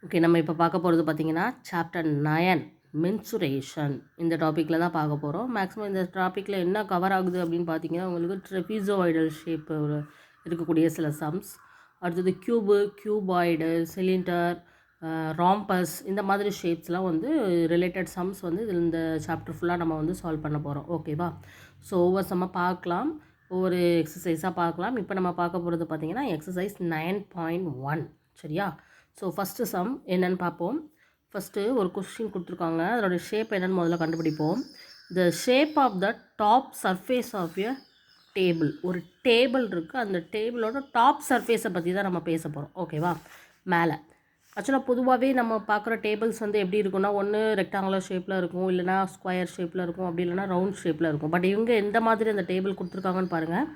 Okay, நம்ம இப்போ பார்க்க போகிறது பார்த்தீங்கன்னா சாப்டர் 9 மென்சுரேஷன். இந்த டாப்பிக்கில் தான் பார்க்க போகிறோம். மேக்ஸிமம் இந்த டாப்பிக்கில் என்ன கவர் ஆகுது அப்படின்னு பார்த்தீங்கன்னா, உங்களுக்கு ட்ரெபிசோய்டல் ஷேப் இருக்கக்கூடிய சில சம்ஸ், அடுத்தது கியூபாய்டு, சிலிண்டர், ராம்பஸ், இந்த மாதிரி ஷேப்ஸ்லாம் வந்து ரிலேட்டட் சம்ஸ் வந்து இதில் இந்த சாப்டர் ஃபுல்லாக நம்ம வந்து சால்வ் பண்ண போகிறோம். ஓகேவா? ஸோ ஒவ்வொரு சம்மாக பார்க்கலாம், ஒவ்வொரு எக்ஸசைஸாக பார்க்கலாம். இப்போ நம்ம பார்க்க போகிறது பார்த்தீங்கன்னா எக்ஸசைஸ் 9.1. சரியா? ஸோ ஃபஸ்ட்டு சம் என்னென்னு பார்ப்போம். ஃபஸ்ட்டு ஒரு கொஸ்டின் கொடுத்துருக்காங்க, அதோடய ஷேப் என்னென்னு முதல்ல கண்டுபிடிப்போம். The shape of the top surface of a table. ஒரு டேபிள் இருக்குது, அந்த டேபிளோட டாப் சர்ஃபேஸை பற்றி தான் நம்ம பேச போகிறோம். ஓகேவா? மேலே ஆக்சுவலாக பொதுவாகவே நம்ம பார்க்குற டேபிள்ஸ் வந்து எப்படி இருக்குன்னா, ஒன்று ரெக்டாங்குலர் ஷேப்பில் இருக்கும், இல்லைனா ஸ்கொயர் ஷேப்பில் இருக்கும், அப்படி இல்லைனா ரவுண்ட் ஷேப்பில் இருக்கும். பட் இவங்க எந்த மாதிரி அந்த டேபிள் கொடுத்துருக்காங்கன்னு பாருங்கள்.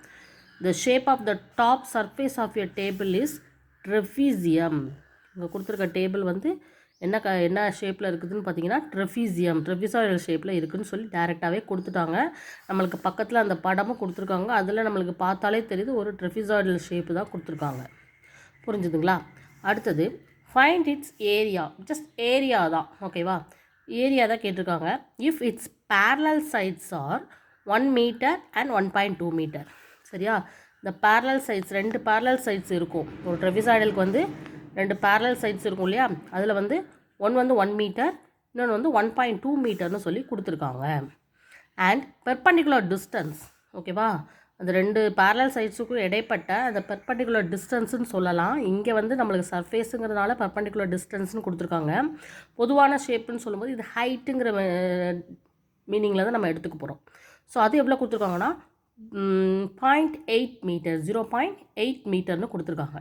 The shape of the top surface of a table is trapezium. இங்கே கொடுத்துருக்க டேபிள் வந்து என்ன ஷேப்பில் இருக்குதுன்னு பார்த்தீங்கன்னா ட்ரெஃபிசாய்டல் ஷேப்பில் இருக்குதுன்னு சொல்லி டேரெக்டாகவே கொடுத்துட்டாங்க. நம்மளுக்கு பக்கத்தில் அந்த படமும் கொடுத்துருக்காங்க. அதில் நம்மளுக்கு பார்த்தாலே தெரியுது ஒரு ட்ரெஃபிசாய்டல் ஷேப்பு தான் கொடுத்துருக்காங்க. புரிஞ்சுதுங்களா? அடுத்தது find its area. Just area தான். ஓகேவா? ஏரியா தான் கேட்டிருக்காங்க. If its parallel sides are 1 metre and 1.2 metre. சரியா? இந்த பேரலல் சைட்ஸ், 2 பேரலல் சைட்ஸ் இருக்கும். ஒரு ட்ரெஃபிசாய்டலுக்கு வந்து 2 பேரலல் சைட்ஸ் இருக்கும் இல்லையா? அதில் வந்து ஒன்று வந்து 1 மீட்டர், இன்னொன்று வந்து 1.2 மீட்டர்னு சொல்லி கொடுத்துருக்காங்க. And perpendicular distance. ஓகேவா? அந்த 2 பேரலல் சைட்ஸுக்கும் இடைப்பட்ட அந்த பெர்பண்டிகுலர் டிஸ்டன்ஸ்னு சொல்லலாம். இங்கே வந்து நம்மளுக்கு சர்ஃபேஸுங்கிறதுனால பெர்பண்டிகுலர் டிஸ்டன்ஸ்னு கொடுத்துருக்காங்க. பொதுவான ஷேப்புன்னு சொல்லும்போது இது ஹைட்டுங்கிற மீனிங்கில் தான் நம்ம எடுத்துக்க போகிறோம். ஸோ அது எவ்வளோ கொடுத்துருக்காங்கன்னா 0.8 மீட்டர், 0.8 மீட்டர்னு கொடுத்துருக்காங்க.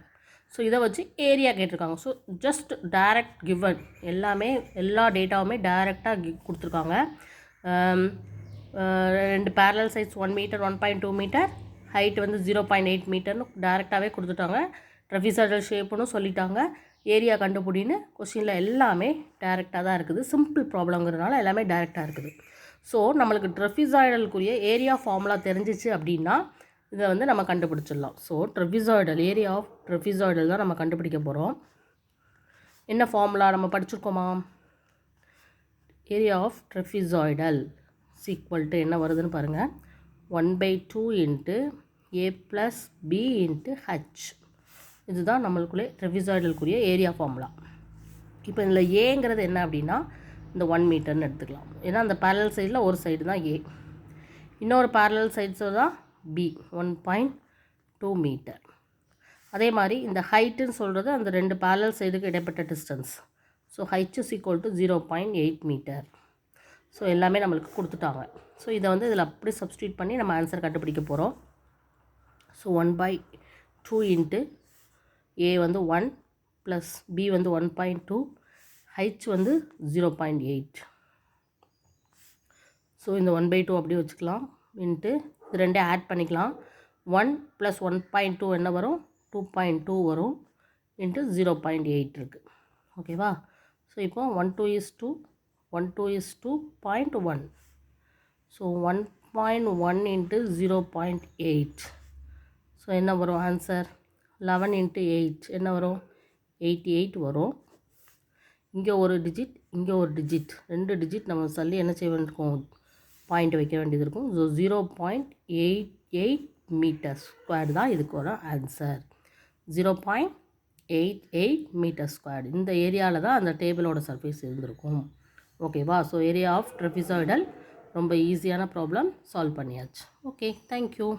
ஸோ இதை வச்சு ஏரியா கேட்டிருக்காங்க. ஸோ ஜஸ்ட் டைரக்ட் கிவன், எல்லா டேட்டாவுமே டைரெக்டாக கொடுத்துருக்காங்க. 2 parallel sides 1 metre, 1.2 metre, height வந்து 0.8 மீட்டர்னு டைரெக்டாகவே கொடுத்துட்டாங்க. ட்ரெஃபிசாய்டல் ஷேப்புன்னு சொல்லிட்டாங்க. ஏரியா கண்டுபிடின்னு கொஸ்டினில் எல்லாமே டைரெக்டாக தான் இருக்குது. சிம்பிள் ப்ராப்ளங்கிறதுனால எல்லாமே டைரெக்டாக இருக்குது. ஸோ நம்மளுக்கு ட்ரெஃபிசாய்டலுக்குரிய ஏரியா ஃபார்முலா தெரிஞ்சிச்சு அப்படின்னா இதை வந்து நம்ம கண்டுபிடிச்சிடலாம். ஸோ ஏரியா ஆஃப் ட்ரெஃபிசாய்டல் தான் நம்ம கண்டுபிடிக்க போகிறோம். என்ன ஃபார்முலா நம்ம படிச்சிருக்கோமா? ஏரியா ஆஃப் ட்ரெஃபிசாய்டல் ஈக்குவல் டு என்ன வருதுன்னு பாருங்கள். 1/2 into a + b into h. இதுதான் நம்மளுக்குள்ளே ட்ரெஃபிசாய்டலுக்குரிய ஏரியா ஃபார்முலா. இப்போ இதில் ஏங்கிறது என்ன அப்படின்னா இந்த 1 மீட்டர்னு எடுத்துக்கலாம். ஏன்னா அந்த பேரலல் சைடில் ஒரு சைடு தான் ஏ, இன்னொரு பேரலல் சைட்ஸு தான் பி, 1.2 மீட்டர். அதே மாதிரி இந்த ஹைட்டுன்னு சொல்கிறது அந்த 2 பேரலல் சைடுக்கு இடைப்பட்ட distance. So height is equal to 0.8 metre. So எல்லாமே நம்மளுக்கு கொடுத்துட்டாங்க. ஸோ இதை வந்து இதில் அப்படி சப்ஸ்டியூட் பண்ணி நம்ம ஆன்சர் கண்டுபிடிக்க போகிறோம். ஸோ 1/2 இன்ட்டு ஏ வந்து 1 ப்ளஸ் பி வந்து 1.2, ஹைச் வந்து 0.8. ஸோ இந்த 1/2 அப்படியே வச்சுக்கலாம். இன்ட்டு இது ரெண்டே ஆட் பண்ணிக்கலாம். 1 + 1.2 என்ன வரும்? 2.2 வரும். இன்ட்டு 0.8 இருக்குது. ஓகேவா? ஸோ இப்போ 1 2 is 2, 1 2 is 2.1. So 1.1 into 0.8. So என்ன வரும் ஆன்சர்? 11 இன்ட்டு 8 என்ன வரும்? 88 வரும். இங்கே ஒரு டிஜிட், இங்கே ஒரு டிஜிட், 2 டிஜிட் நம்ம சொல்லி என்ன செய்ய வேண்டியிருக்கோம்? பாயிண்ட் வைக்க வேண்டியது இருக்கும். ஸோ 0.88 மீட்டர் ஸ்கொயர் தான் இதுக்கு வரும் ஆன்சர். 0.88 metre square. இந்த ஏரியாவில் தான் அந்த டேபிளோட சர்ஃபேஸ் இருந்திருக்கும். ஓகேவா? ஸோ ஏரியா ஆஃப் ட்ரெஃபிசாய்டல் ரொம்ப ஈஸியான ப்ராப்ளம் சால்வ் பண்ணியாச்சு. Okay, thank you.